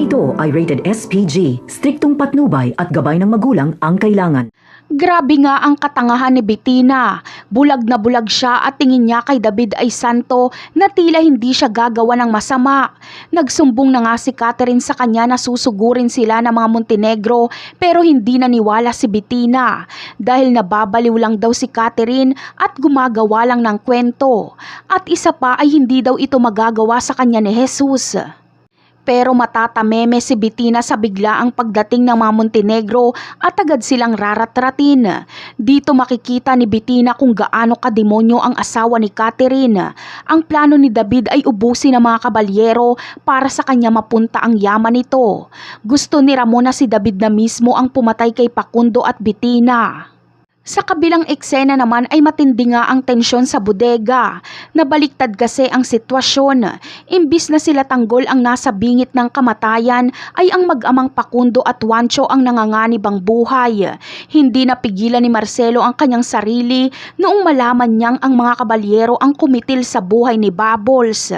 ito ay rated SPG. Striktong patnubay at gabay ng magulang ang kailangan. Grabe nga ang katangahan ni Bettina. Bulag na bulag siya at tingin niya kay David ay santo na tila hindi siya gagawa ng masama. Nagsumbong na nga si Catherine sa kanya na susugurin sila ng mga Montenegro pero hindi naniwala si Bettina dahil nababaliw lang daw si Catherine at gumagawa lang ng kwento. At isa pa ay hindi daw ito magagawa sa kanya ni Jesus. Pero matatameme si Bettina sa biglaang pagdating ng mga Montenegro at agad silang raratratin. Dito makikita ni Bettina kung gaano kademonyo ang asawa ni Catherine. Ang plano ni David ay ubusin ang mga kabalyero para sa kanya mapunta ang yaman nito. Gusto ni Ramon na si David na mismo ang pumatay kay Facundo at Bettina. Sa kabilang eksena naman ay matindi nga ang tensyon sa bodega. Nabaliktad kasi ang sitwasyon. Imbis na sila tanggol ang nasa bingit ng kamatayan ay ang mag-amang Facundo at Juancho ang nanganganib ang buhay. Hindi napigilan ni Marcelo ang kanyang sarili noong malaman niyang ang mga kabalyero ang kumitil sa buhay ni Bubbles.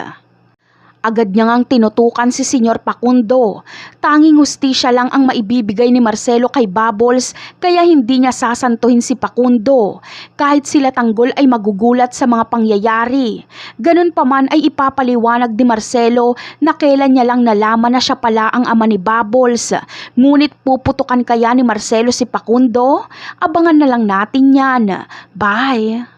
Agad niya ngang tinutukan si Senyor Facundo. Tanging hustisya lang ang maibibigay ni Marcelo kay Bubbles kaya hindi niya sasantuhin si Facundo. Kahit sila tanggol ay magugulat sa mga pangyayari. Ganun pa man ay ipapaliwanag ni Marcelo na kailan niya lang nalaman na siya pala ang ama ni Bubbles. Ngunit puputukan kaya ni Marcelo si Facundo? Abangan na lang natin yan. Bye!